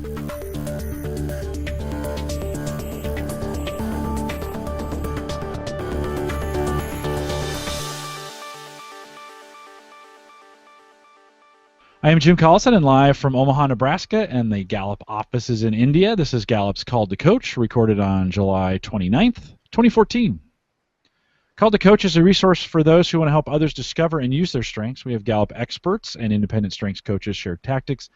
I am Jim Collison and live from Omaha, Nebraska, and the Gallup offices in India. This is Gallup's Call to Coach, recorded on July 29th, 2014. Call to Coach is a resource for those who want to help others discover and use their strengths. We have Gallup experts and independent strengths coaches share tactics,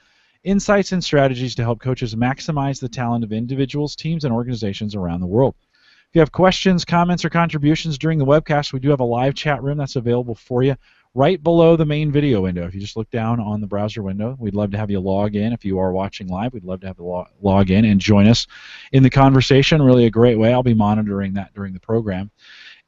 insights, and strategies to help coaches maximize the talent of individuals, teams, and organizations around the world. If you have questions, comments, or contributions during the webcast, we do have a live chat room that's available for you right below the main video window. If you just look down on the browser window, we'd love to have you log in. If you are watching live, we'd love to have you log in and join us in the conversation. Really a great way. I'll be monitoring that during the program.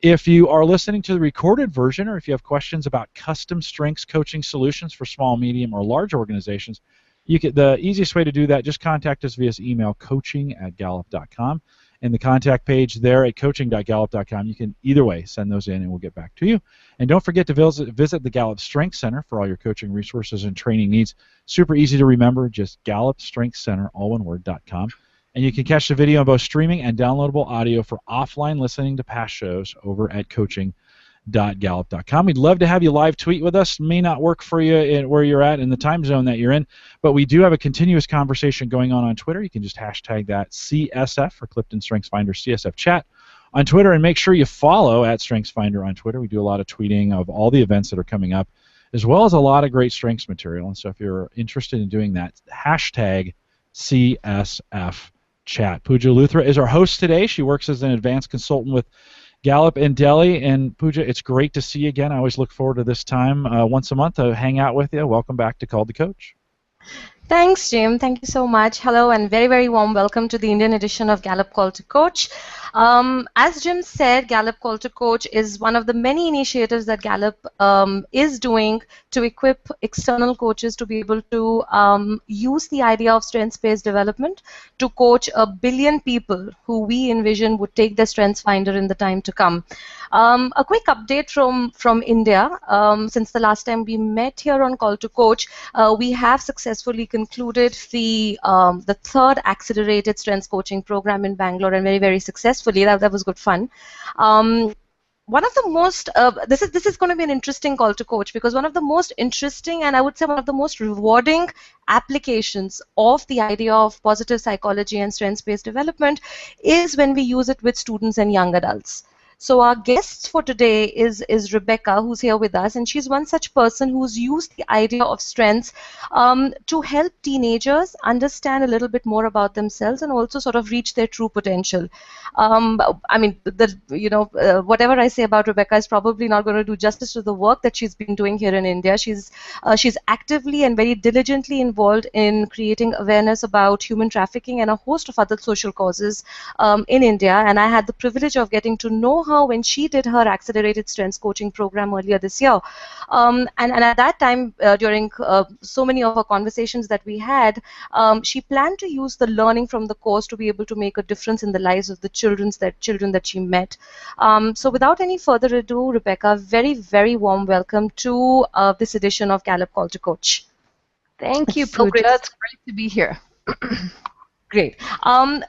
If you are listening to the recorded version, or if you have questions about custom strengths coaching solutions for small, medium, or large organizations, the easiest way to do that, just contact us via email, coaching@gallup.com. And the contact page there at coaching.gallup.com, you can either way send those in and we'll get back to you. And don't forget to visit the Gallup Strengths Center for all your coaching resources and training needs. Super easy to remember, just Gallup Strengths Center, all one word, .com. And you can catch the video on both streaming and downloadable audio for offline listening to past shows over at coaching.gallup.com. We'd love to have you live tweet with us. May not work for you where you're at in the time zone that you're in, but we do have a continuous conversation going on Twitter. You can just hashtag that CSF for Clifton Strengths Finder CSF chat on Twitter, and make sure you follow at Strengths Finder on Twitter. We do a lot of tweeting of all the events that are coming up, as well as a lot of great strengths material. And so if you're interested in doing that, hashtag CSF chat. Pooja Luthra is our host today. She works as an advanced consultant with Gallup in Delhi. And Pooja, it's great to see you again. I always look forward to this time once a month to hang out with you. Welcome back to Call the Coach. Thanks, Jim. Thank you so much. Hello, and very, very warm welcome to the Indian edition of Gallup Call to Coach. As Jim said, Gallup Call to Coach is one of the many initiatives that Gallup is doing to equip external coaches to be able to use the idea of strengths-based development to coach 1 billion people who we envision would take the Strengths Finder in the time to come. A quick update from India. Since the last time we met here on Call to Coach, we have successfully concluded the third accelerated strengths coaching program in Bangalore, and very, very successfully. That was good fun. One of the most, this is going to be an interesting Call to Coach, because one of the most interesting, and I would say one of the most rewarding applications of the idea of positive psychology and strengths-based development is when we use it with students and young adults. So our guest for today is Rebecca, who's here with us, and she's one such person who's used the idea of strengths to help teenagers understand a little bit more about themselves and also sort of reach their true potential. I mean, whatever I say about Rebecca is probably not going to do justice to the work that she's been doing here in India. She's actively and very diligently involved in creating awareness about human trafficking and a host of other social causes in India, and I had the privilege of getting to know her when she did her accelerated strengths coaching program earlier this year. And at that time, during so many of our conversations that we had, she planned to use the learning from the course to be able to make a difference in the lives of the children that she met. So without any further ado, Rebecca, very, very warm welcome to this edition of Gallup Call to Coach. Thank you, Pooja. It's great to be here. Great.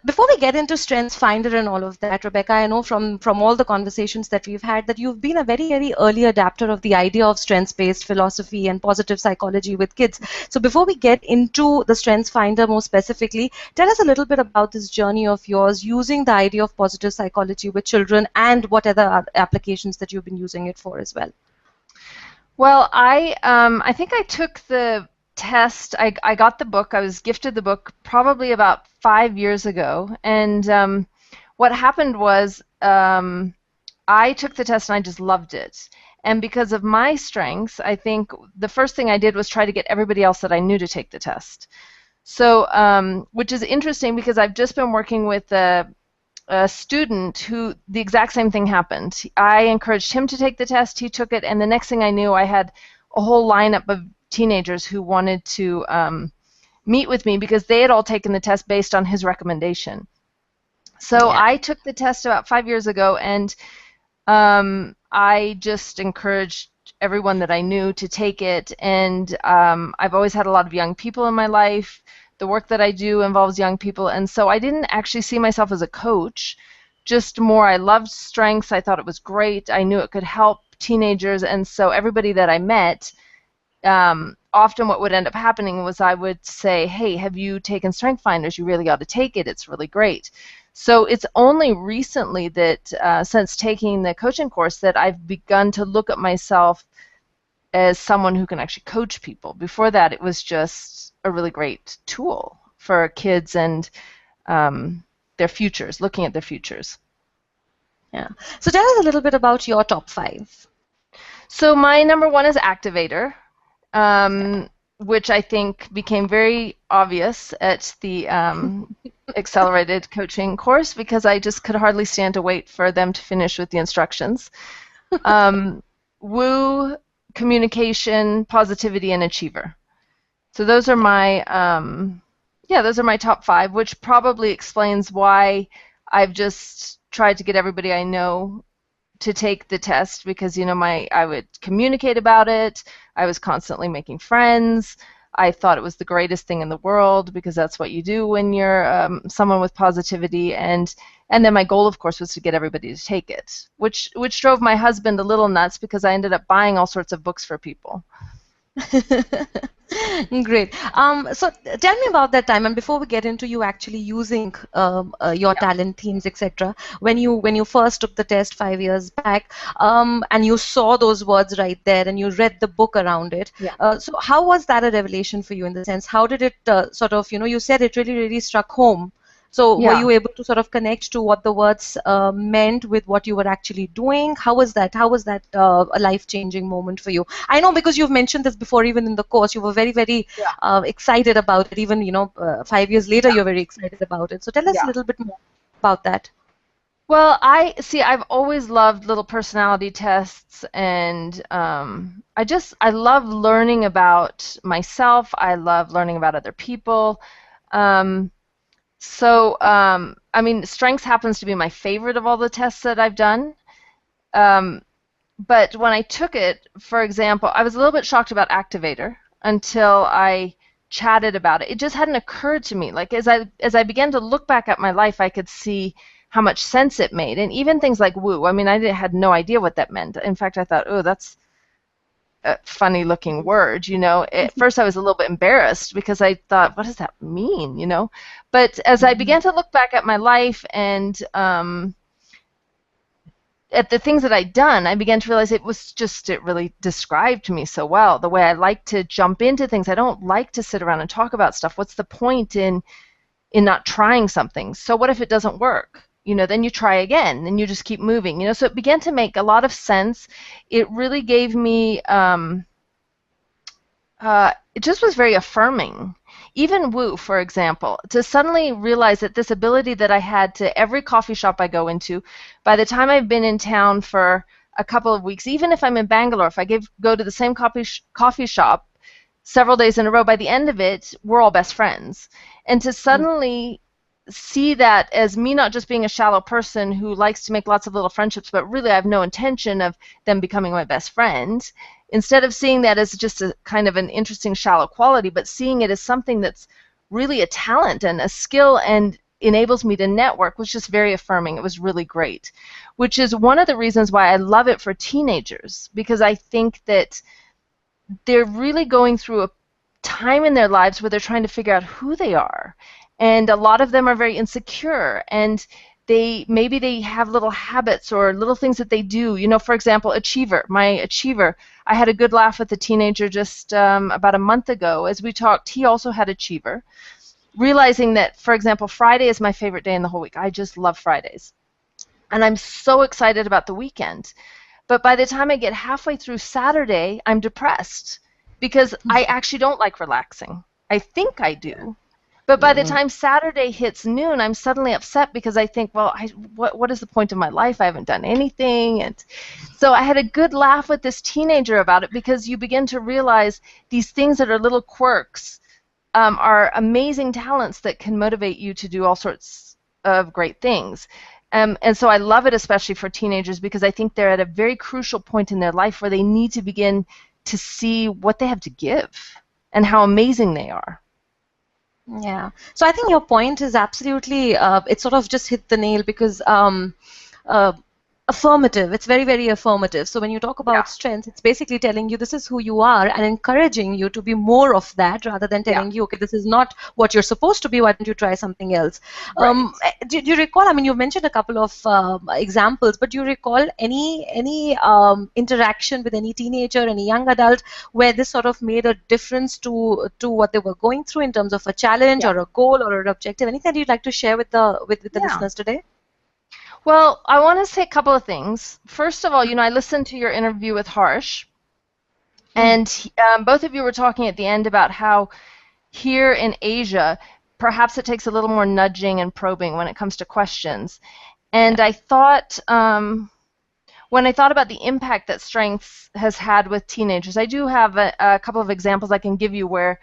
Before we get into Strengths Finder and all of that, Rebecca, I know from all the conversations that we've had that you've been a very, very early adapter of the idea of strengths-based philosophy and positive psychology with kids. So before we get into the Strengths Finder more specifically, tell us a little bit about this journey of yours using the idea of positive psychology with children and what other applications that you've been using it for as well. Well, I think I took the test. I got the book. I was gifted the book probably about 5 years ago, and what happened was I took the test and I just loved it. And because of my strengths, I think the first thing I did was try to get everybody else that I knew to take the test. So, which is interesting because I've just been working with a student who the exact same thing happened. I encouraged him to take the test. He took it, and the next thing I knew, I had a whole lineup of teenagers who wanted to meet with me because they had all taken the test based on his recommendation. So yeah. I took the test about 5 years ago, and I just encouraged everyone that I knew to take it. And I've always had a lot of young people in my life, the work that I do involves young people, and so I didn't actually see myself as a coach, just more I loved strengths. I thought it was great. I knew it could help teenagers, and so everybody that I met, often what would end up happening was I would say, hey, have you taken Strength Finders? You really ought to take it. It's really great. So it's only recently that, since taking the coaching course, that I've begun to look at myself as someone who can actually coach people. Before that, it was just a really great tool for kids and their futures, looking at their futures. Yeah. So tell us a little bit about your top 5. So my number 1 is activator, which I think became very obvious at the accelerated coaching course because I just could hardly stand to wait for them to finish with the instructions. Woo, communication, positivity, and achiever. So those are my those are my top 5, which probably explains why I've just tried to get everybody I know to take the test, because I would communicate about it. I was constantly making friends. I thought it was the greatest thing in the world because that's what you do when you're someone with positivity. And then my goal, of course, was to get everybody to take it, which drove my husband a little nuts because I ended up buying all sorts of books for people. Great. So tell me about that time, and before we get into you actually using your talent themes, etc. When you first took the test 5 years back, and you saw those words right there, and you read the book around it. So how was that a revelation for you in the sense? How did it sort of, you said it really struck home. So were you able to sort of connect to what the words meant with what you were actually doing? How was that? How was that a life-changing moment for you? I know because you've mentioned this before, even in the course, you were very excited about it. Even 5 years later, you're very excited about it. So tell us a little bit more about that. Well, I've always loved little personality tests, and I love learning about myself. I love learning about other people. So, Strengths happens to be my favorite of all the tests that I've done. But when I took it, for example, I was a little bit shocked about Activator until I chatted about it. It just hadn't occurred to me. Like as I began to look back at my life, I could see how much sense it made. And even things like woo, I had no idea what that meant. In fact, I thought, oh, that's a funny looking word, At first I was a little bit embarrassed because I thought, what does that mean, But as I began to look back at my life and at the things that I'd done, I began to realize it really described me so well. The way I like to jump into things. I don't like to sit around and talk about stuff. What's the point in not trying something? So what if it doesn't work? Then you try again, and you just keep moving, So it began to make a lot of sense. It really gave me, it just was very affirming. Even woo, for example, to suddenly realize that this ability that I had to every coffee shop I go into, by the time I've been in town for a couple of weeks, even if I'm in Bangalore, if I go to the same coffee shop several days in a row, by the end of it, we're all best friends. And to suddenly see that as me not just being a shallow person who likes to make lots of little friendships, but really I have no intention of them becoming my best friend. Instead of seeing that as just a kind of an interesting shallow quality, but seeing it as something that's really a talent and a skill and enables me to network was just very affirming. It was really great, which is one of the reasons why I love it for teenagers, because I think that they're really going through a time in their lives where they're trying to figure out who they are. And a lot of them are very insecure, and maybe they have little habits or little things that they do. For example, my achiever. I had a good laugh with a teenager just about a month ago. As we talked, he also had achiever, realizing that, for example, Friday is my favorite day in the whole week. I just love Fridays. And I'm so excited about the weekend. But by the time I get halfway through Saturday, I'm depressed because I actually don't like relaxing. I think I do. But by the time Saturday hits noon, I'm suddenly upset because I think, well, what is the point of my life? I haven't done anything. And so I had a good laugh with this teenager about it, because you begin to realize these things that are little quirks are amazing talents that can motivate you to do all sorts of great things. And so I love it, especially for teenagers, because I think they're at a very crucial point in their life where they need to begin to see what they have to give and how amazing they are. Yeah. So I think your point is absolutely, it sort of just hit the nail because uh, affirmative. It's very, very affirmative. So when you talk about strengths, it's basically telling you this is who you are and encouraging you to be more of that rather than telling you, okay, this is not what you're supposed to be. Why don't you try something else? Right. Do you recall? I mean, you've mentioned a couple of examples, but do you recall any interaction with any teenager, any young adult, where this sort of made a difference to what they were going through in terms of a challenge or a goal or an objective? Anything that you'd like to share with the listeners today? Well, I want to say a couple of things. First of all, I listened to your interview with Harsh, and both of you were talking at the end about how here in Asia, perhaps it takes a little more nudging and probing when it comes to questions. And I thought, when I thought about the impact that Strengths has had with teenagers, I do have a couple of examples I can give you where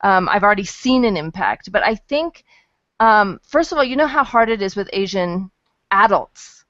I've already seen an impact. But I think, first of all, you know how hard it is with Asian adults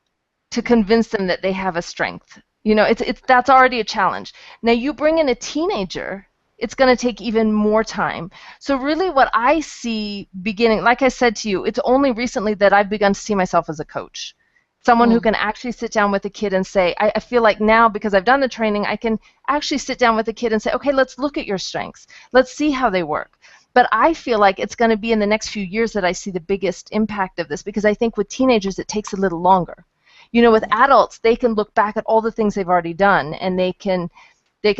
to convince them that they have a strength. That's already a challenge. Now you bring in a teenager, it's going to take even more time. So really what I see beginning, like I said to you, it's only recently that I've begun to see myself as a coach. Someone who can actually sit down with a kid and say, I feel like now, because I've done the training, I can actually sit down with a kid and say, okay, let's look at your strengths. Let's see how they work. But I feel like it's going to be in the next few years that I see the biggest impact of this, because I think with teenagers it takes a little longer. With adults, they can look back at all the things they've already done, and they can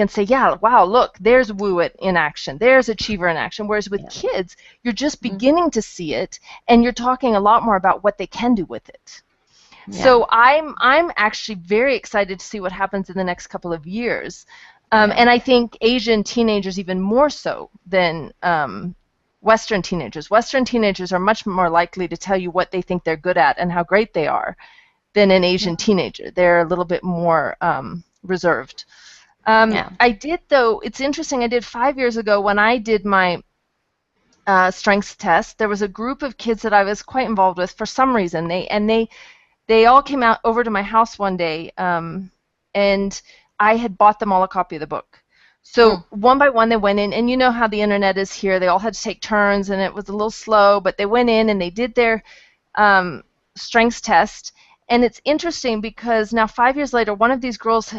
say, yeah, wow, look, there's Woo-It in action, there's Achiever in action. Whereas with kids, you're just beginning to see it, and you're talking a lot more about what they can do with it. Yeah. So I'm actually very excited to see what happens in the next couple of years. And I think Asian teenagers even more so than Western teenagers. Western teenagers are much more likely to tell you what they think they're good at and how great they are than an Asian teenager. They're a little bit more reserved. I did, though, it's interesting, I did 5 years ago when I did my strengths test, there was a group of kids that I was quite involved with for some reason. They all came out over to my house one day, and I had bought them all a copy of the book. So one by one they went in, and you know how the internet is here. They all had to take turns, and it was a little slow, but they went in and they did their strengths test. And it's interesting because now 5 years later, one of these girls,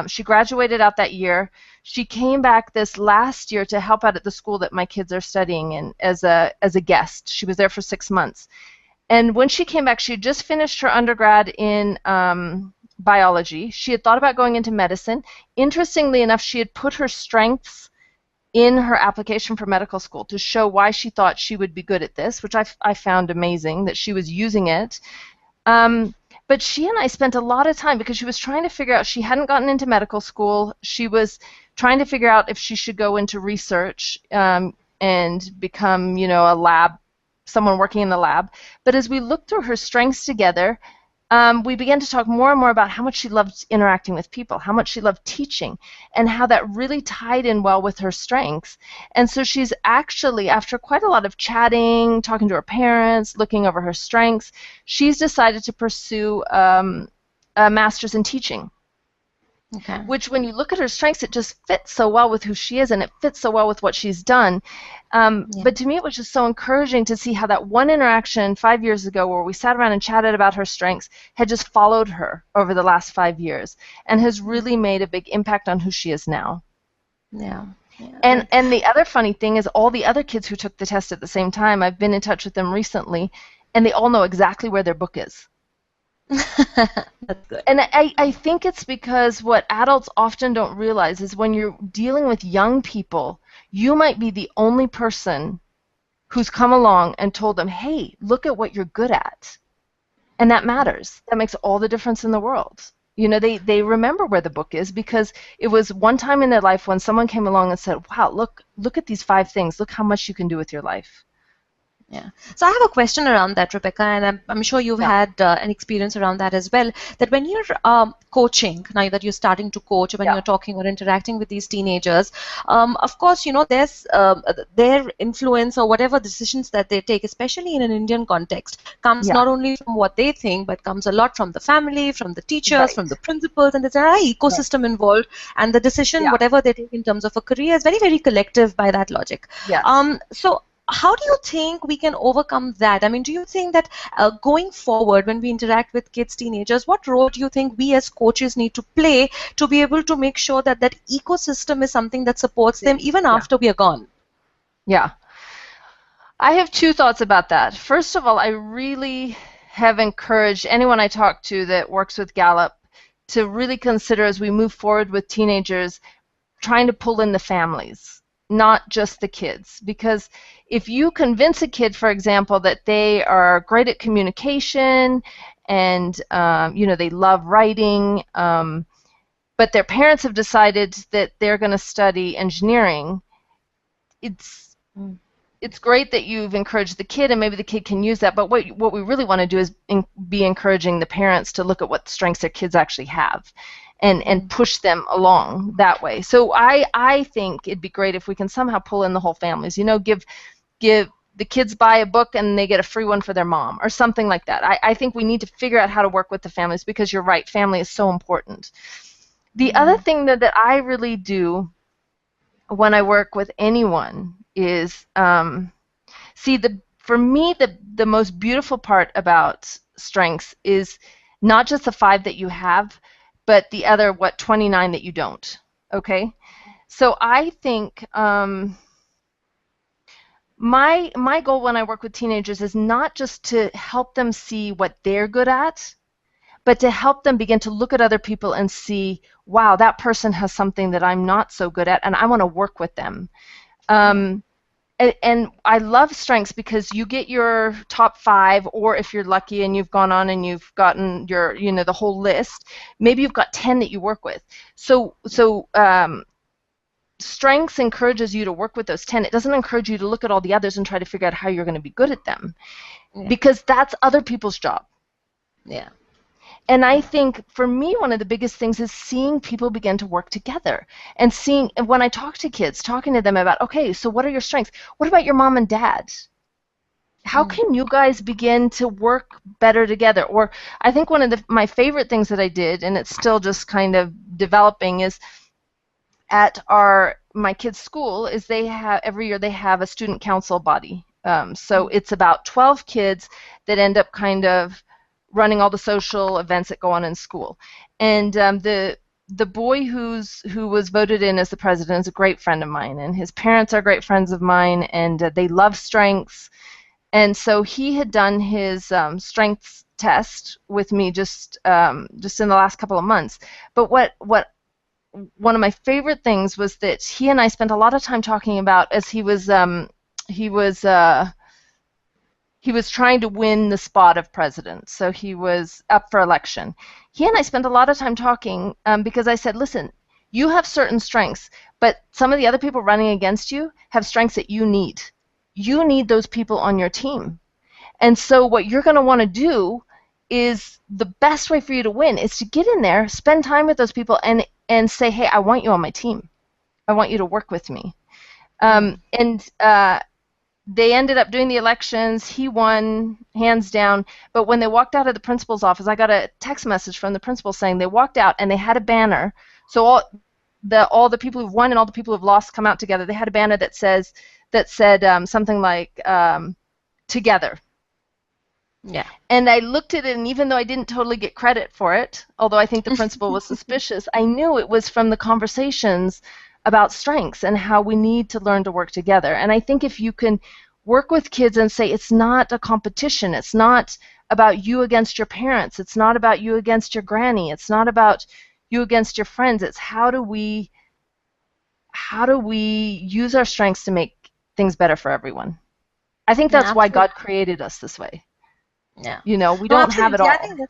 she graduated out that year. She came back this last year to help out at the school that my kids are studying in as a guest. She was there for 6 months. And when she came back, she had just finished her undergrad in biology. She had thought about going into medicine. Interestingly enough, she had put her strengths in her application for medical school to show why she thought she would be good at this, which I found amazing that she was using it. But she and I spent a lot of time because she was trying to figure out, she hadn't gotten into medical school. She was trying to figure out if she should go into research and become, someone working in the lab. But as we looked through her strengths together, we began to talk more and more about how much she loved interacting with people, how much she loved teaching, and how that really tied in well with her strengths. And so she's actually, after quite a lot of chatting, talking to her parents, looking over her strengths, she's decided to pursue a master's in teaching. Okay. Which, when you look at her strengths, it just fits so well with who she is, and it fits so well with what she's done. But to me, it was just so encouraging to see how that one interaction 5 years ago where we sat around and chatted about her strengths had just followed her over the last 5 years and has really made a big impact on who she is now. Yeah. And the other funny thing is all the other kids who took the test at the same time, I've been in touch with them recently, and they all know exactly where their book is. That's good. And I think it's because what adults often don't realize is when you're dealing with young people, you might be the only person who's come along and told them, hey, look at what you're good at. And that matters. That makes all the difference in the world. They remember where the book is because it was one time in their life when someone came along and said, wow, look at these 5 things. Look how much you can do with your life. Yeah. So I have a question around that, Rebecca, and I'm sure you've had an experience around that as well, that when you're coaching, now that you're starting to coach, when you're talking or interacting with these teenagers, of course, there's their influence or whatever decisions that they take, especially in an Indian context, comes not only from what they think, but comes a lot from the family, from the teachers, from the principals, and there's an entire ecosystem involved, and the decision, whatever they take in terms of a career, is very, very collective by that logic. Yes. So how do you think we can overcome that? I mean, do you think that going forward, when we interact with kids, teenagers, what role do you think we as coaches need to play to be able to make sure that that ecosystem is something that supports them even after we are gone? Yeah. I have two thoughts about that. First of all, I really have encouraged anyone I talk to that works with Gallup to really consider, as we move forward with teenagers, trying to pull in the families, not just the kids. Because if you convince a kid, for example, that they are great at communication and they love writing, but their parents have decided that they're going to study engineering, it's great that you've encouraged the kid and maybe the kid can use that, but what we really want to do is be encouraging the parents to look at what strengths their kids actually have and push them along that way. So I think it'd be great if we can somehow pull in the whole families, give the kids buy a book and they get a free one for their mom or something like that. I think we need to figure out how to work with the families because you're right, family is so important. The other thing that I really do when I work with anyone is for me the most beautiful part about strengths is not just the 5 that you have, but the other 29 that you don't. Okay, so I think my goal when I work with teenagers is not just to help them see what they're good at, but to help them begin to look at other people and see, wow, that person has something that I'm not so good at, and I want to work with them. And I love strengths because you get your top 5, or if you're lucky and you've gone on and you've gotten your, the whole list, maybe you've got 10 that you work with. So strengths encourages you to work with those 10. It doesn't encourage you to look at all the others and try to figure out how you're going to be good at them, because that's other people's job. Yeah. And I think for me, one of the biggest things is seeing people begin to work together and when I talk to kids, talking to them about, okay, so what are your strengths? What about your mom and dad? How can you guys begin to work better together? Or I think one of my favorite things that I did, and it's still just kind of developing, is at my kids' school is every year they have a student council body. So it's about 12 kids that end up kind of running all the social events that go on in school. And the boy who was voted in as the president is a great friend of mine, and his parents are great friends of mine, and they love strengths. And so he had done his strengths test with me just in the last couple of months. But what one of my favorite things was that he and I spent a lot of time talking about, as he was trying to win the spot of president, so he was up for election. He and I spent a lot of time talking because I said, listen, you have certain strengths, but some of the other people running against you have strengths that you need. You need those people on your team. And so what you're going to want to do is, the best way for you to win is to get in there, spend time with those people, and say, hey, I want you on my team. I want you to work with me. They ended up doing the elections. He won, hands down. But when they walked out of the principal's office, I got a text message from the principal saying they walked out and they had a banner. So all the people who've won and all the people who've lost come out together. They had a banner that said something like "Together." Yeah. And I looked at it, and even though I didn't totally get credit for it, although I think the principal was suspicious, I knew it was from the conversations about strengths and how we need to learn to work together. And I think if you can work with kids and say it's not a competition, it's not about you against your parents, it's not about you against your granny, it's not about you against your friends, it's how do we use our strengths to make things better for everyone. I think that's why God created us this way. Yeah. We don't have it all. I think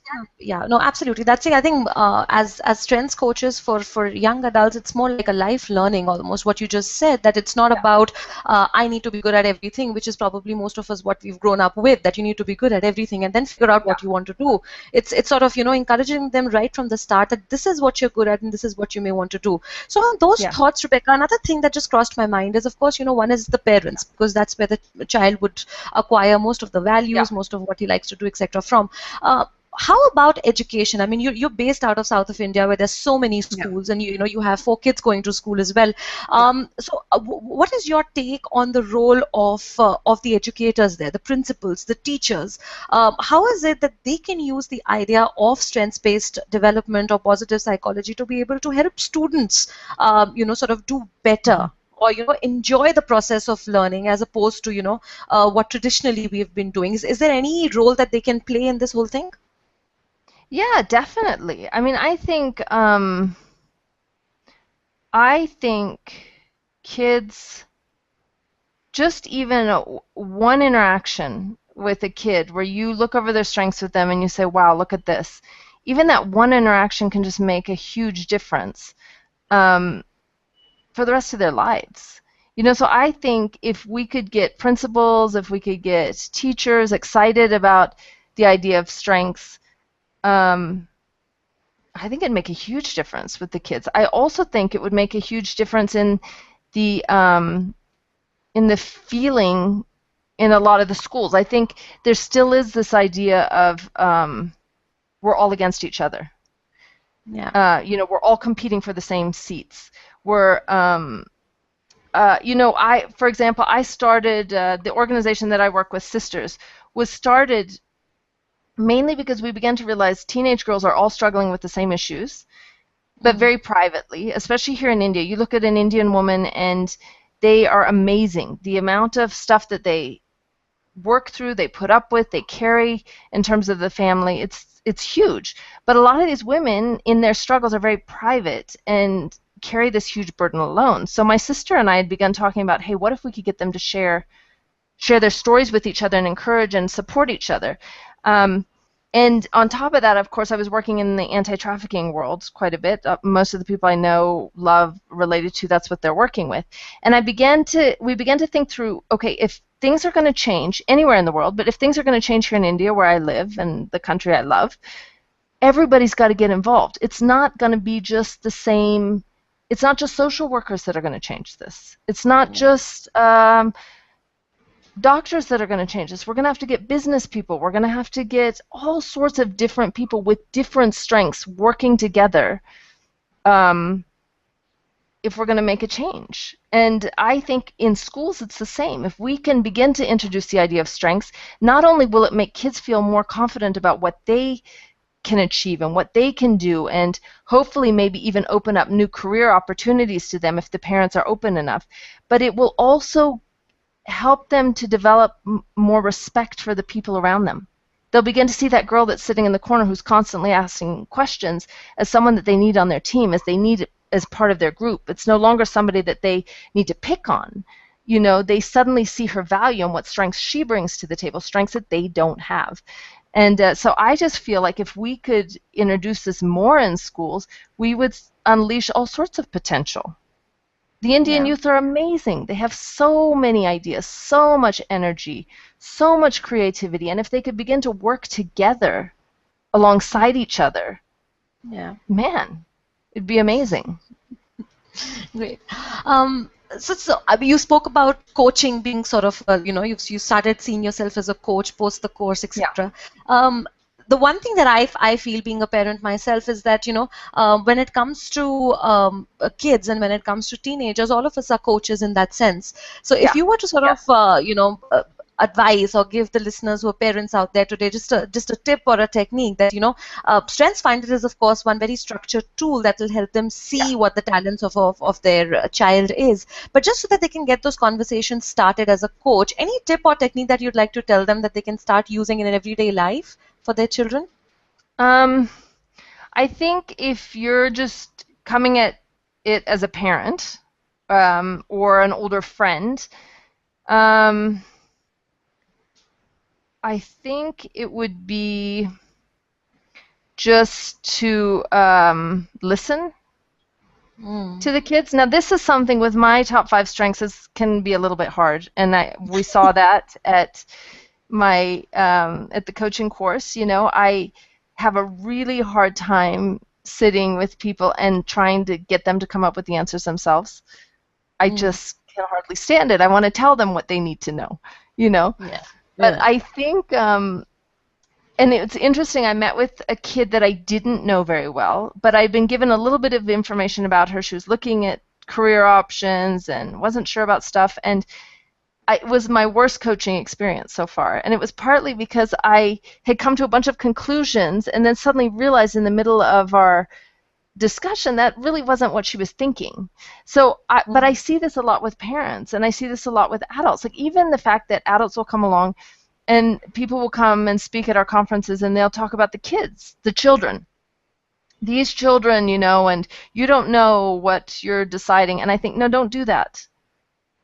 absolutely. That's it. I think as strengths coaches for young adults, it's more like a life learning almost, what you just said, that it's not about I need to be good at everything, which is probably most of us what we've grown up with, that you need to be good at everything and then figure out what you want to do. It's sort of, encouraging them right from the start that this is what you're good at and this is what you may want to do. So on those thoughts, Rebecca, another thing that just crossed my mind is, of course, one is the parents, because that's where the child would acquire most of the values, most of what he likes to do, etc. from. How about education? I mean, you're based out of south of India, where there's so many schools, and you know you have 4 kids going to school as well. What is your take on the role of the educators there, the principals, the teachers? How is it that they can use the idea of strengths-based development or positive psychology to be able to help students, sort of do better? Or enjoy the process of learning, as opposed to what traditionally we've been doing. Is there any role that they can play in this whole thing? Yeah, definitely. I mean, I think kids, just even one interaction with a kid where you look over their strengths with them and you say, wow, look at this. Even that one interaction can just make a huge difference for the rest of their lives. So I think if we could get principals, if we could get teachers excited about the idea of strengths, I think it'd make a huge difference with the kids. I also think it would make a huge difference in the feeling in a lot of the schools. I think there still is this idea of we're all against each other. Yeah. We're all competing for the same seats. For example, I started the organization that I work with, Sisters, was started mainly because we began to realize teenage girls are all struggling with the same issues, but very privately, especially here in India. You look at an Indian woman and they are amazing. The amount of stuff that they work through, they put up with, they carry in terms of the family, it's huge. But a lot of these women in their struggles are very private and carry this huge burden alone. So my sister and I had begun talking about, hey, what if we could get them to share their stories with each other and encourage and support each other? And on top of that, of course, I was working in the anti-trafficking world quite a bit. Most of the people I know, love, related to, that's what they're working with. And we began to think through, okay, if things are going to change anywhere in the world, but if things are going to change here in India, where I live and the country I love, everybody's got to get involved. It's not going to be just the same. It's not just social workers that are going to change this. It's not just doctors that are going to change this. We're going to have to get business people. We're going to have to get all sorts of different people with different strengths working together if we're going to make a change. And I think in schools it's the same. If we can begin to introduce the idea of strengths, not only will it make kids feel more confident about what they can achieve and what they can do, and hopefully maybe even open up new career opportunities to them if the parents are open enough, but it will also help them to develop more respect for the people around them. They'll begin to see that girl that's sitting in the corner who's constantly asking questions as someone that they need on their team, as they need as part of their group. It's no longer somebody that they need to pick on. They suddenly see her value and what strengths she brings to the table, strengths that they don't have. And so I just feel like if we could introduce this more in schools, we would unleash all sorts of potential. The Indian youth are amazing. They have so many ideas, so much energy, so much creativity. And if they could begin to work together alongside each other, man, it'd be amazing. Great. So you spoke about coaching being sort of, you started seeing yourself as a coach post the course, etc. The one thing that I feel, being a parent myself, is that when it comes to kids and when it comes to teenagers, all of us are coaches in that sense. So if you were to sort of advise or give the listeners who are parents out there today just a tip or a technique that Strengths Finder is of course one very structured tool that will help them see what the talents of their child is, but just so that they can get those conversations started as a coach, any tip or technique that you'd like to tell them that they can start using in an everyday life for their children? I think if you're just coming at it as a parent or an older friend, I think it would be just to listen to the kids. Now, this is something with my top 5 strengths can be a little bit hard, and we saw that at my at the coaching course. I have a really hard time sitting with people and trying to get them to come up with the answers themselves. I just can hardly stand it. I want to tell them what they need to know. But I think And it's interesting, I met with a kid that I didn't know very well, but I'd been given a little bit of information about her. She was looking at career options and wasn't sure about stuff, and it was my worst coaching experience so far. And it was partly because I had come to a bunch of conclusions and then suddenly realized in the middle of our discussion that really wasn't what she was thinking. So, but I see this a lot with parents, and I see this a lot with adults. Like even the fact that adults will come along and people will come and speak at our conferences and they'll talk about the kids, the children. These children, and you don't know what you're deciding. And I think, no, don't do that.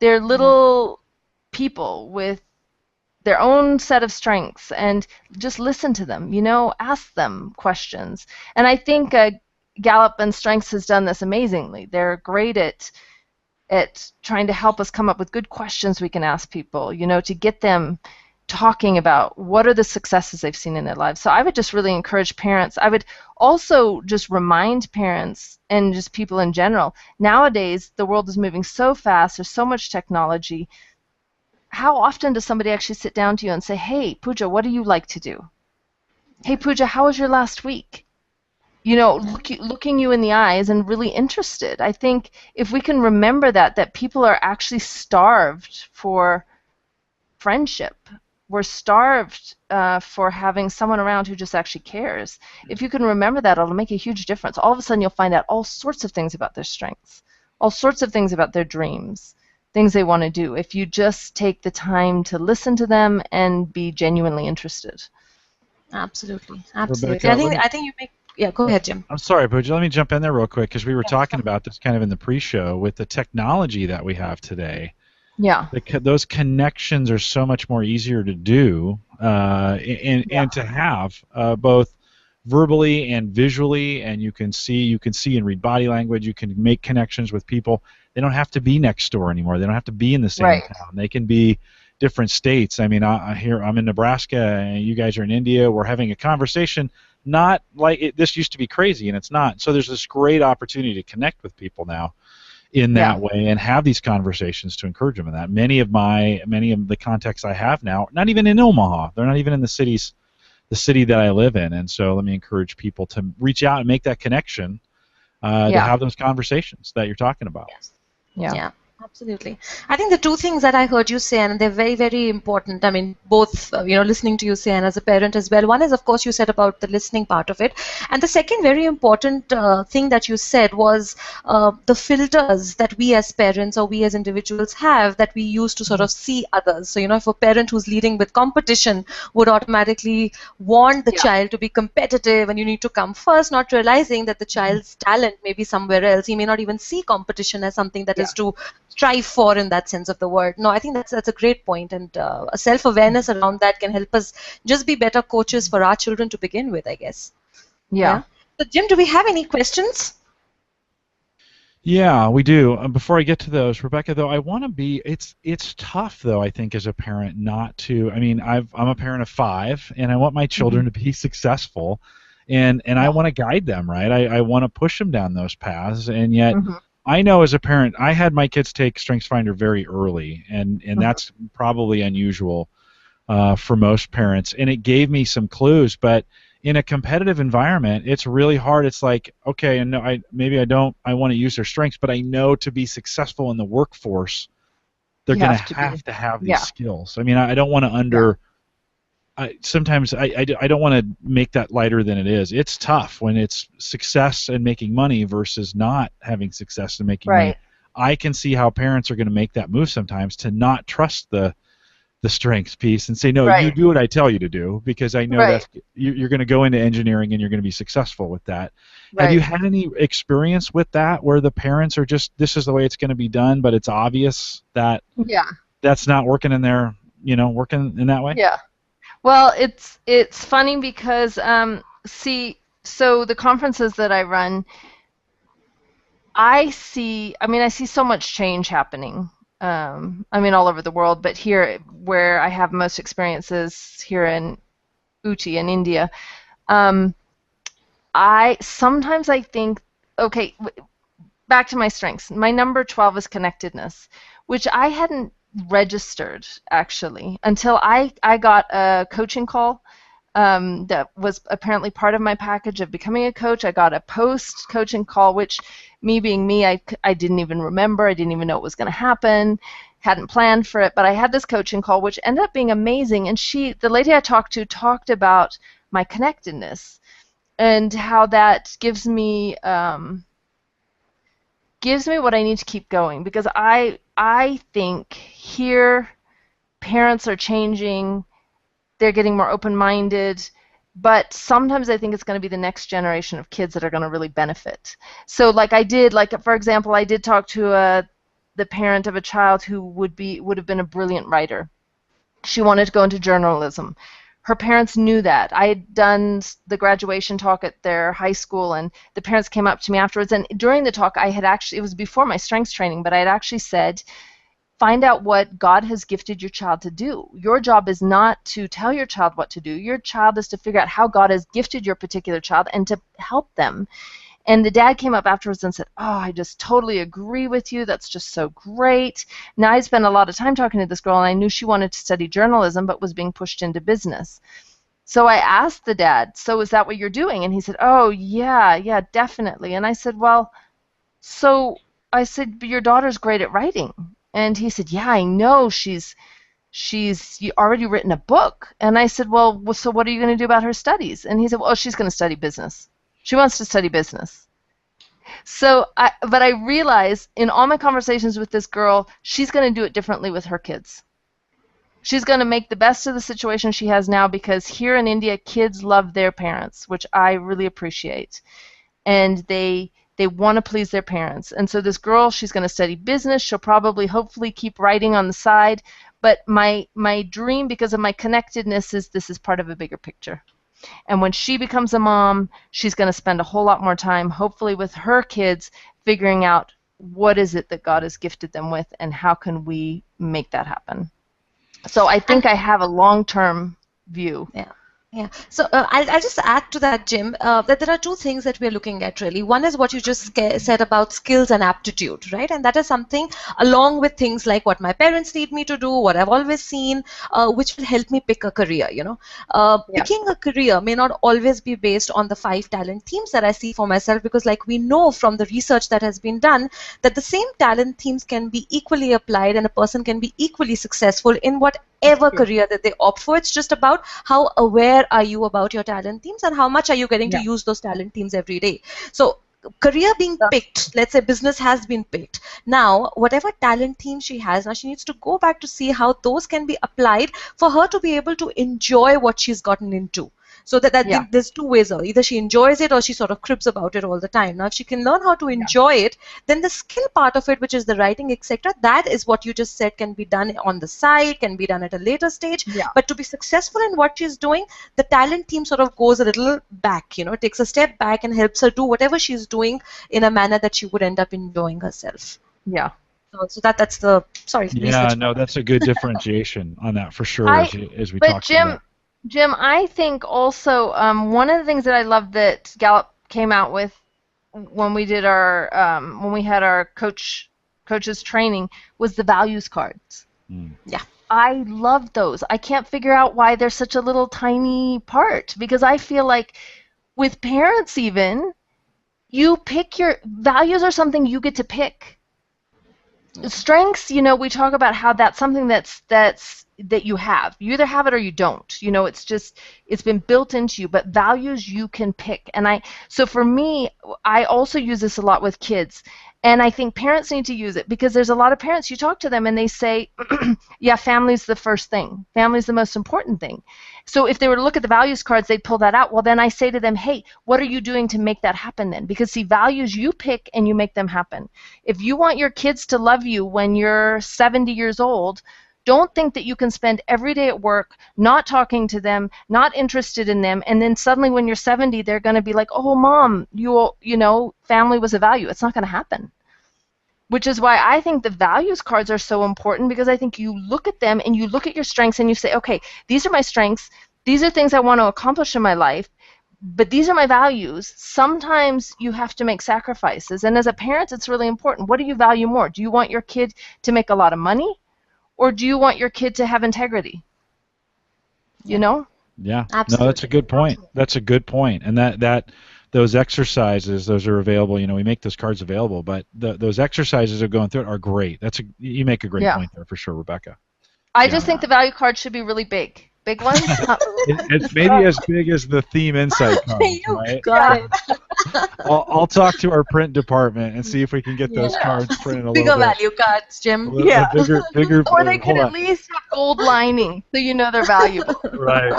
They're little people with their own set of strengths, and just listen to them, ask them questions. And I think Gallup and Strengths has done this amazingly. They're great at trying to help us come up with good questions we can ask people, to get them talking about what are the successes they've seen in their lives. So I would just really encourage parents. I would also just remind parents and just people in general, nowadays the world is moving so fast, there's so much technology. How often does somebody actually sit down to you and say, hey, Pooja, what do you like to do? Hey, Pooja, how was your last week? Looking you in the eyes and really interested. I think if we can remember that people are actually starved for friendship. We're starved for having someone around who just actually cares. If you can remember that, it'll make a huge difference. All of a sudden, you'll find out all sorts of things about their strengths, all sorts of things about their dreams, things they want to do, if you just take the time to listen to them and be genuinely interested. Absolutely. Rebecca, I think you make... Yeah, go ahead, Jim. I'm sorry, Pooja. Let me jump in there real quick because we were talking about this kind of in the pre-show with the technology that we have today. Yeah. Those connections are so much more easier to do and to have both verbally and visually, and you can see and read body language. You can make connections with people. They don't have to be next door anymore. They don't have to be in the same town. They can be different states. I mean, I'm in Nebraska, and you guys are in India. We're having a conversation. Not like this used to be crazy, and it's not. So there's this great opportunity to connect with people now in that way and have these conversations to encourage them in that. Many of the contacts I have now, not even in Omaha. They're not even in the city that I live in. And so let me encourage people to reach out and make that connection to have those conversations that you're talking about. Yes. Yeah. Absolutely. I think the two things that I heard you say, and they're very, very important. I mean, both, listening to you say, and as a parent as well. One is, of course, you said about the listening part of it. And the second very important thing that you said was the filters that we as parents or we as individuals have that we use to sort of see others. So, if a parent who's leading with competition would automatically want the child to be competitive and you need to come first, not realizing that the child's talent may be somewhere else. He may not even see competition as something that is to strive for in that sense of the word. No, I think that's a great point, and a self-awareness around that can help us just be better coaches for our children to begin with, I guess. Yeah. So, Jim, do we have any questions? Yeah, we do. Before I get to those, Rebecca, though, I want to be. It's tough, though. I think as a parent, not to. I mean, I'm a parent of 5, and I want my children to be successful, and I want to guide them, right? I want to push them down those paths, and yet. I know as a parent, I had my kids take StrengthsFinder very early, and that's probably unusual for most parents, and it gave me some clues, but in a competitive environment, it's really hard. It's like, okay, and I want to use their strengths, but I know to be successful in the workforce, they're going to have to have these skills. I mean, I don't want to sometimes I don't want to make that lighter than it is. It's tough when it's success and making money versus not having success and making money. I can see how parents are going to make that move sometimes to not trust the strengths piece and say, no, you do what I tell you to do, because I know that you're going to go into engineering and you're going to be successful with that. Have you had any experience with that where the parents are just, this is the way it's going to be done, but it's obvious that that's not working in their, working in that way? Yeah. Well, it's funny because so the conferences that I run, I see so much change happening. All over the world, but here where I have most experiences here in Uti in India, I think, okay, back to my strengths. My number 12 is connectedness, which I hadn't registered actually until I got a coaching call that was apparently part of my package of becoming a coach. I got a post-coaching call, which, me being me, I didn't even remember. I didn't even know it was going to happen. Hadn't planned for it, but I had this coaching call, which ended up being amazing. And the lady I talked to, talked about my connectedness and how that gives me what I need to keep going, because I think here parents are changing. They're getting more open-minded, but sometimes I think it's going to be the next generation of kids that are going to really benefit. So for example, I did talk to the parent of a child who would have been a brilliant writer. She wanted to go into journalism. Her parents knew that. I had done the graduation talk at their high school, and the parents came up to me afterwards, and during the talk it was before my strengths training, but I had actually said, find out what God has gifted your child to do. Your job is not to tell your child what to do. Your job is to figure out how God has gifted your particular child and to help them. And the dad came up afterwards and said, oh, I just totally agree with you. That's just so great. Now, I spent a lot of time talking to this girl, and I knew she wanted to study journalism but was being pushed into business. So I asked the dad, so is that what you're doing? And he said, oh, yeah, definitely. And I said, well, but your daughter's great at writing. And he said, yeah, I know. She's already written a book. And I said, well, so what are you going to do about her studies? And he said, well, she's going to study business. She wants to study business. But I realized in all my conversations with this girl, she's going to do it differently with her kids. She's going to make the best of the situation she has now, because here in India, kids love their parents, which I really appreciate. And they want to please their parents. And so this girl, she's going to study business. She'll probably, hopefully, keep writing on the side. But my dream, because of my connectedness, is this is part of a bigger picture. And when she becomes a mom, she's going to spend a whole lot more time, hopefully with her kids, figuring out what is it that God has gifted them with and how can we make that happen. So I think I have a long-term view. Yeah. Yeah. So I'll just add to that, Jim, that there are two things that we're looking at really. One is what you just said about skills and aptitude, right? And that is something along with things like what my parents need me to do, what I've always seen, which will help me pick a career, Picking a career may not always be based on the 5 talent themes that I see for myself, because like we know from the research that has been done that the same talent themes can be equally applied and a person can be equally successful in whatever career that they opt for. It's just about how aware are you about your talent themes and how much are you getting to use those talent themes every day. So career being picked, let's say business has been picked. Now, whatever talent theme she has, now she needs to go back to see how those can be applied for her to be able to enjoy what she's gotten into. So there's two ways. Either she enjoys it or she sort of cribs about it all the time. Now, if she can learn how to enjoy it, then the skill part of it, which is the writing, etc., that is what you just said can be done on the side, can be done at a later stage. Yeah. But to be successful in what she's doing, the talent theme sort of goes a little back, takes a step back and helps her do whatever she's doing in a manner that she would end up enjoying herself. Yeah. So that's the, sorry. Yeah, no, that's a good differentiation on that for sure, as we talked about. Jim, I think also one of the things that I love that Gallup came out with when we did our when we had our coaches training was the values cards. Yeah, I love those. I can't figure out why they're such a little tiny part, because I feel like with parents even, you pick your values are something you get to pick. Strengths, we talk about how that's something that you have. You either have it or you don't. It's been built into you, but values you can pick. And so for me, I also use this a lot with kids. And I think parents need to use it, because there's a lot of parents, you talk to them and they say, yeah, family's the first thing. Family's the most important thing. So if they were to look at the values cards, they'd pull that out. Well, then I say to them, hey, what are you doing to make that happen then? Because see, values you pick and you make them happen. If you want your kids to love you when you're 70 years old, don't think that you can spend every day at work not talking to them, not interested in them, and then suddenly when you're 70, they're going to be like, oh, Mom, family was a value. It's not going to happen. Which is why I think the values cards are so important, because I think you look at them and you look at your strengths and you say, okay, these are my strengths. These are things I want to accomplish in my life, but these are my values. Sometimes you have to make sacrifices. And as a parent, it's really important. What do you value more? Do you want your kid to make a lot of money? Or do you want your kid to have integrity? You know? Yeah. No, Absolutely. that's a good point. Absolutely. That's a good point. And that those exercises, those are available. We make those cards available, but those exercises of going through it are great. You make a great Yeah. point there for sure, Rebecca. I Yeah. just think the value card should be really big. Big ones, not really It's maybe as big as the theme insight cards, You right? got it. I'll talk to our print department and see if we can get those Yeah. cards printed a little Bigger bit. value cards, Jim. Yeah. Bigger. Or they could Hold at on. least have gold lining, so you know they're valuable. Right.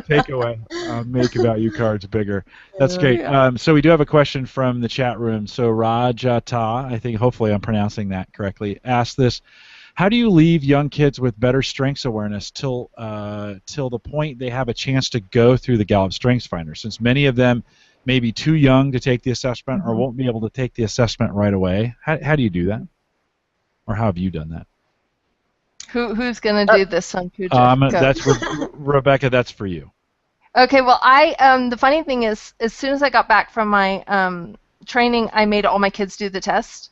Takeaway. Make value cards bigger. That's great. Yeah. So we do have a question from the chat room. So Rajata, I think hopefully I'm pronouncing that correctly, asked this. How do you leave young kids with better strengths awareness till the point they have a chance to go through the Gallup Strengths Finder? Since many of them may be too young to take the assessment or won't be able to take the assessment right away. How do you do that? Or how have you done that? Who's going to do this one, Pooja? That's Rebecca. That's for you. Okay. Well, the funny thing is, as soon as I got back from my training, I made all my kids do the test,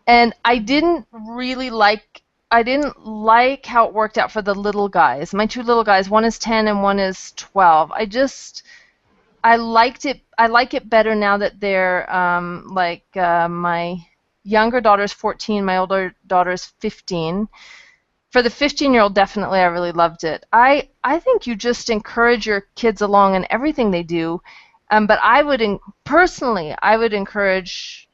and I didn't like how it worked out for the little guys. My two little guys, one is 10 and one is 12. I like it better now that they're my younger daughter's 14, my older daughter's 15. For the 15-year-old, definitely, I really loved it. I think you just encourage your kids along in everything they do, but I would encourage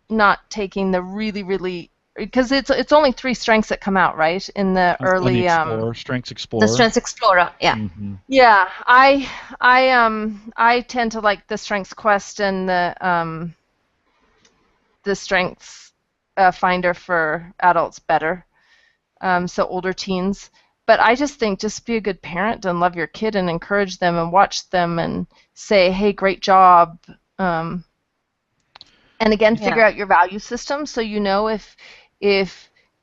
not taking the really, because it's only 3 strengths that come out, right, in the early Strengths Explorer. The Strengths Explorer, yeah. Mm-hmm. Yeah, I tend to like the Strengths Quest and the Strengths Finder for adults better, so older teens. But I just think just be a good parent and love your kid and encourage them and watch them and say, hey, great job. And again, figure out your value system so you know if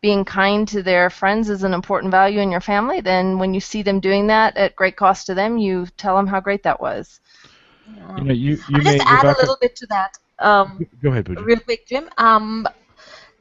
being kind to their friends is an important value in your family, then when you see them doing that at great cost to them, you tell them how great that was. You I'll may, just add Rebecca, a little bit to that. Go ahead, Pooja. Real quick, Jim.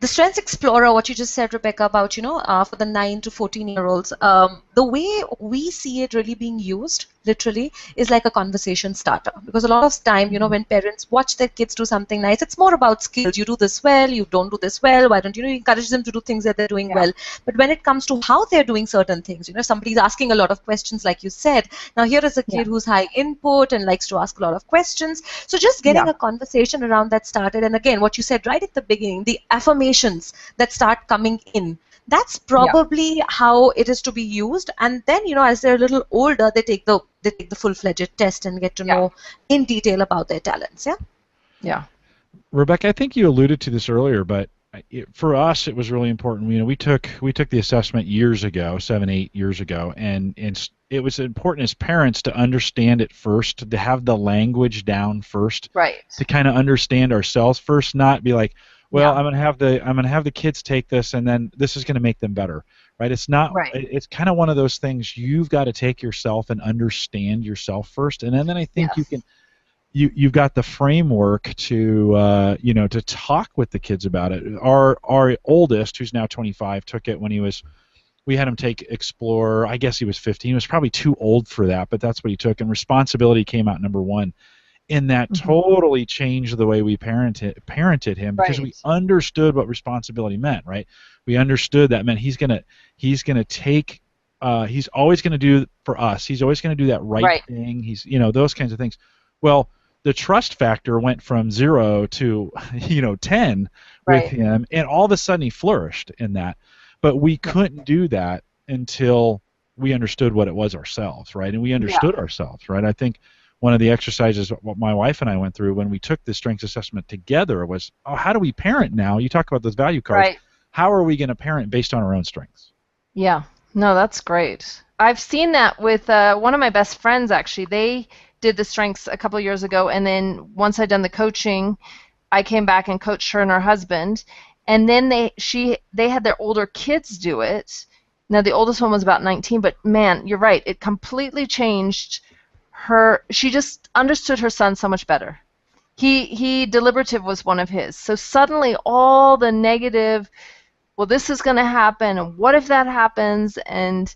The Strengths Explorer, what you just said, Rebecca, about, for the 9 to 14-year-olds, the way we see it really being used, literally, is like a conversation starter. Because a lot of time, when parents watch their kids do something nice, it's more about skills. You do this well, you don't do this well, why don't you encourage them to do things that they're doing well. But when it comes to how they're doing certain things, somebody's asking a lot of questions, like you said. Now here is a kid who's high input and likes to ask a lot of questions. So just getting a conversation around that started. And again, what you said right at the beginning, the affirmations that start coming in. That's probably how it is to be used, and then as they're a little older, they take the full-fledged test and get to know in detail about their talents. Yeah. Rebecca, I think you alluded to this earlier, but for us, it was really important. We took the assessment years ago, 7-8 years ago, and it was important as parents to understand it first, to have the language down first, right? To kind of understand ourselves first, not be like, well, I'm gonna have the kids take this, and then this is gonna make them better, right? It's not. Right. It's kind of one of those things. You've got to take yourself and understand yourself first, and then I think you can. You've got the framework to to talk with the kids about it. Our oldest, who's now 25, took it when we had him take Explorer. I guess he was 15. He was probably too old for that, but that's what he took. And Responsibility came out number 1. And that totally changed the way we parented him, because we understood what responsibility meant, right? We understood that meant he's gonna take, he's always gonna do for us. He's always gonna do that right thing. He's those kinds of things. Well, the trust factor went from 0 to 10 with him, and all of a sudden he flourished in that. But we couldn't do that until we understood what it was ourselves, right? And we understood ourselves, right? I think one of the exercises what my wife and I went through when we took the strengths assessment together was, how do we parent now? You talk about those value cards. How are we going to parent based on our own strengths? Yeah. No, that's great. I've seen that with one of my best friends, actually. They did the strengths a couple of years ago, and then once I'd done the coaching, I came back and coached her and her husband, and then they had their older kids do it. Now, the oldest one was about 19, but man, you're right. It completely changed her. She just understood her son so much better. He deliberative was one of his. So suddenly all the negative, well, this is going to happen, and what if that happens? And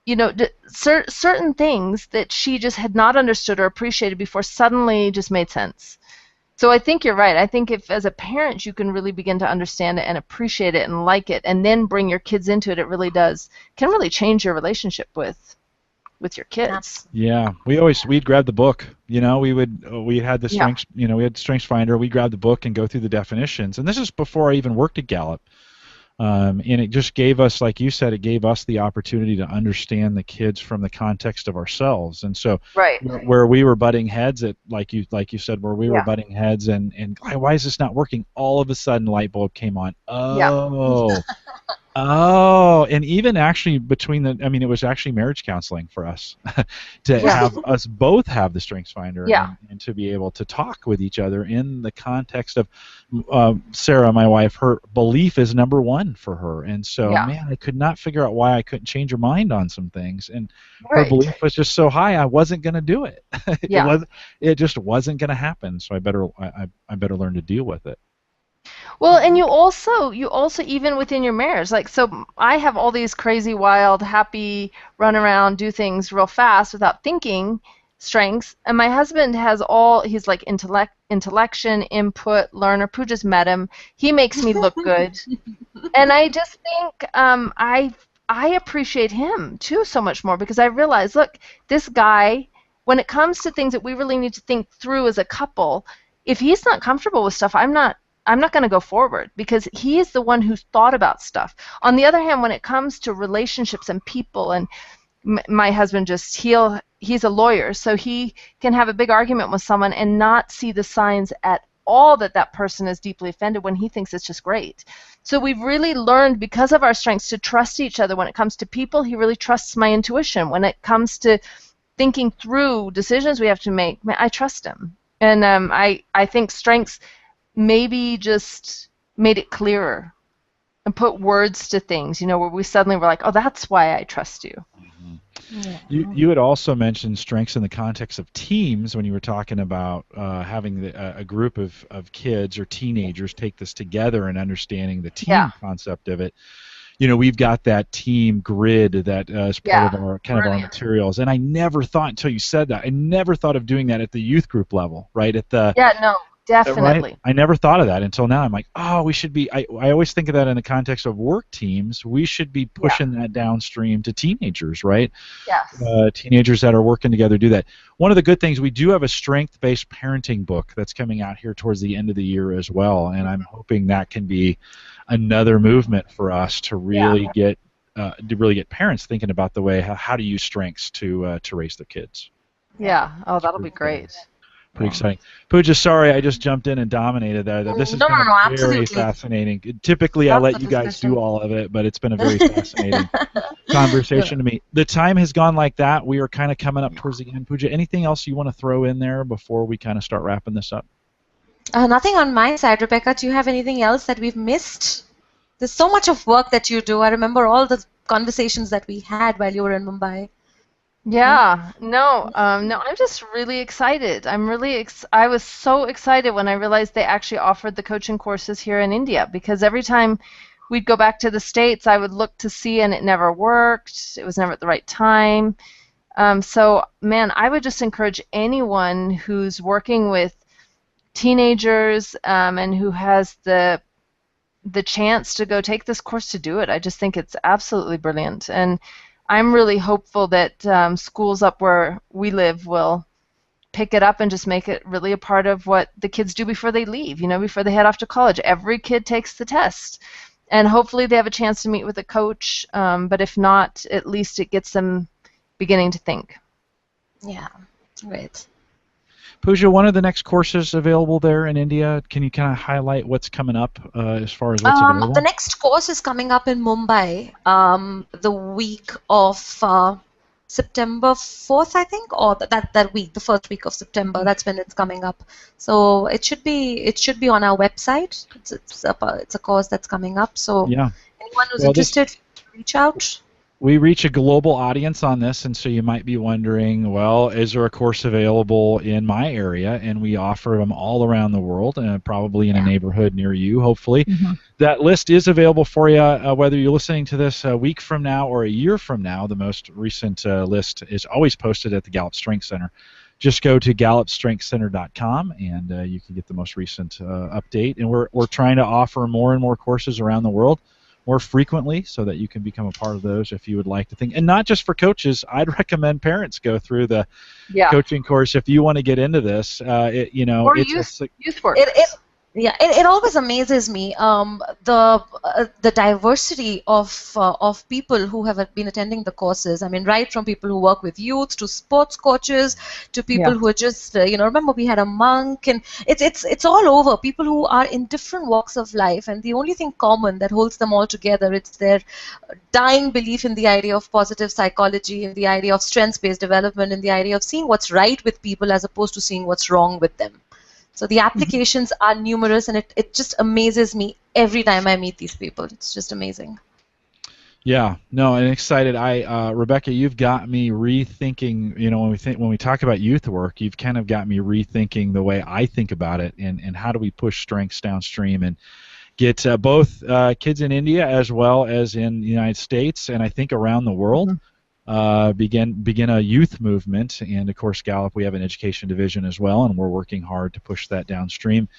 you know, certain things that she just had not understood or appreciated before suddenly just made sense. So I think you're right. I think if as a parent you can really begin to understand it and appreciate it and like it and then bring your kids into it, it really can really change your relationship with your kids. Yeah, we'd grab the book. You know, we had the strengths. You know, we had Strengths Finder. We grabbed the book and go through the definitions. And this is before I even worked at Gallup. And it just gave us, like you said, it gave us the opportunity to understand the kids from the context of ourselves. And so, where we were butting heads at, like you said, where we were butting heads, and why is this not working? All of a sudden, light bulb came on. Oh. Oh, and even actually it was actually marriage counseling for us to have us both have the Strengths Finder and to be able to talk with each other in the context of Sarah, my wife, her belief is number one for her. And so, man, I could not figure out why I couldn't change her mind on some things. And her belief was just so high, I wasn't going to do it. It just wasn't going to happen. So I better learn to deal with it. Well, and you also even within your marriage, like, so I have all these crazy, wild, happy, run around, do things real fast without thinking strengths, and my husband has he's like intellection, input, learner. Pooh just met him. He makes me look good, and I just think I appreciate him too so much more because I realize, look, this guy, when it comes to things that we really need to think through as a couple, if he's not comfortable with stuff, I'm not going to go forward because he is the one who's thought about stuff. On the other hand, when it comes to relationships and people, and my husband he's a lawyer, so he can have a big argument with someone and not see the signs at all that person is deeply offended when he thinks it's just great. So we've really learned, because of our strengths, to trust each other. When it comes to people, he really trusts my intuition. When it comes to thinking through decisions we have to make, I trust him. And I think strengths maybe just made it clearer and put words to things, where we suddenly were like, oh, that's why I trust you. Mm-hmm. You had also mentioned strengths in the context of teams when you were talking about having a group of kids or teenagers take this together and understanding the team concept of it. We've got that team grid that is part of our our materials, and I never thought until you said that. I never thought of doing that at the youth group level, right? Definitely. Right? I never thought of that until now. I'm like, oh, we should be. I always think of that in the context of work teams. We should be pushing that downstream to teenagers, right? Yes. Teenagers that are working together do that. One of the good things, we do have a strength-based parenting book that's coming out here towards the end of the year as well, and I'm hoping that can be another movement for us to really get parents thinking about the way how to use strengths to raise their kids. Yeah. Oh, that'll be great. Pretty exciting. Pooja, sorry I just jumped in and dominated there. This has been very fascinating. Typically, I let you guys do all of it, but it's been a very fascinating conversation to me. The time has gone like that. We are kind of coming up towards the end. Pooja, anything else you want to throw in there before we kind of start wrapping this up? Nothing on my side. Rebecca, do you have anything else that we've missed? There's so much of work that you do. I remember all the conversations that we had while you were in Mumbai. Yeah, no, I'm just really excited. I was so excited when I realized they actually offered the coaching courses here in India, because every time we'd go back to the States, I would look to see, and it never worked. It was never at the right time. So, man, I would just encourage anyone who's working with teenagers and who has the chance to go take this course to do it. I just think it's absolutely brilliant. And I'm really hopeful that schools up where we live will pick it up and just make it really a part of what the kids do before they leave, before they head off to college. Every kid takes the test. And hopefully they have a chance to meet with a coach, but if not, at least it gets them beginning to think. Yeah, great. Pooja, one of the next courses available there in India, can you kind of highlight what's coming up as far as what's available? The next course is coming up in Mumbai the week of September 4th, I think, or that week, the first week of September. That's when it's coming up. So it should be on our website. It's a course that's coming up. So anyone who's interested, reach out. we reach a global audience on this, and so you might be wondering, well, is there a course available in my area? And we offer them all around the world, probably in a neighborhood near you, hopefully. That list is available for you, whether you're listening to this a week from now or a year from now. The most recent list is always posted at the Gallup Strength Center. Just go to GallupStrengthsCenter.com, and you can get the most recent update. And we're trying to offer more and more courses around the world more frequently, so that you can become a part of those if you would like to think. And not just for coaches, I'd recommend parents go through the coaching course if you want to get into this. Or it's youth work. It always amazes me the diversity of people who have been attending the courses. I mean, right from people who work with youth to sports coaches to people who are just remember we had a monk, and it's all over. People who are in different walks of life, and the only thing common that holds them all together, it's their dying belief in the idea of positive psychology, in the idea of strengths-based development, in the idea of seeing what's right with people as opposed to seeing what's wrong with them. So the applications are numerous, and it just amazes me every time I meet these people. It's just amazing. Yeah, no, and excited. Rebecca, you've got me rethinking. When we talk about youth work, you've kind of got me rethinking the way I think about it, and how do we push strengths downstream and get both kids in India as well as in the United States, and I think around the world. Begin a youth movement, and of course Gallup, we have an education division as well, and we're working hard to push that downstream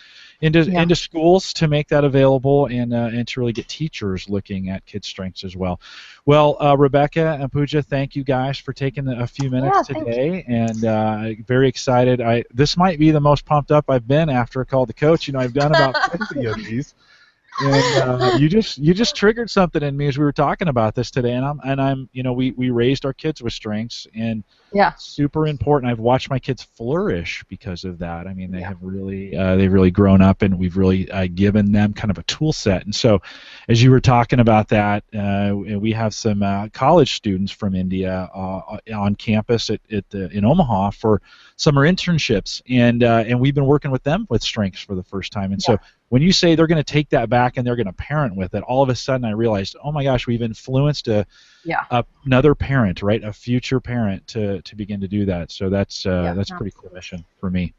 into schools to make that available, and to really get teachers looking at kids' strengths as well. Well, Rebecca and Pooja, thank you guys for taking a few minutes today, and very excited. This might be the most pumped up I've been after a Call to Coach. I've done about 50 of these. And you just triggered something in me as we were talking about this today, and I'm we raised our kids with strengths, and super important. I've watched my kids flourish because of that. I mean, they have really they've really grown up, and we've really given them kind of a tool set. And so, as you were talking about that, we have some college students from India on campus in Omaha for summer internships, and we've been working with them with strengths for the first time. And so when you say they're going to take that back and they're going to parent with it, all of a sudden I realized, oh my gosh, we've influenced another parent, right, a future parent to begin to do that. So that's a pretty cool mission for me.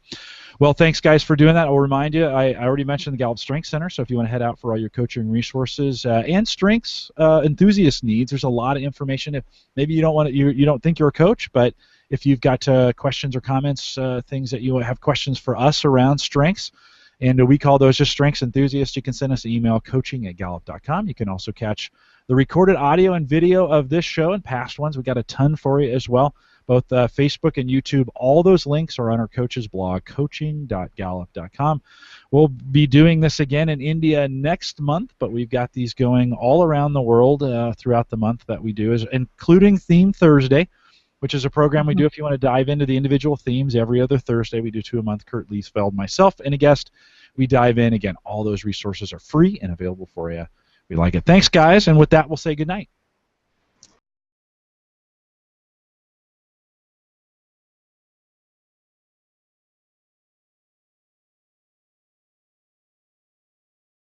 Well, thanks guys for doing that. I'll remind you, I already mentioned the Gallup Strength Center, so if you want to head out for all your coaching resources and strengths enthusiast needs, there's a lot of information. If maybe you don't think you're a coach, but if you've got questions or comments, things that you have questions for us around strengths, and we call those just strengths enthusiasts, you can send us an email, coaching@gallup.com. You can also catch the recorded audio and video of this show and past ones. We've got a ton for you as well, both Facebook and YouTube. All those links are on our coach's blog, coaching.gallup.com. We'll be doing this again in India next month, but we've got these going all around the world throughout the month that we do, including Theme Thursday, which is a program we do if you want to dive into the individual themes. Every other Thursday we do 2 a month. Kurt Liesfeld, myself, and a guest. We dive in. Again, all those resources are free and available for you. We like it. Thanks, guys, and with that, we'll say good night.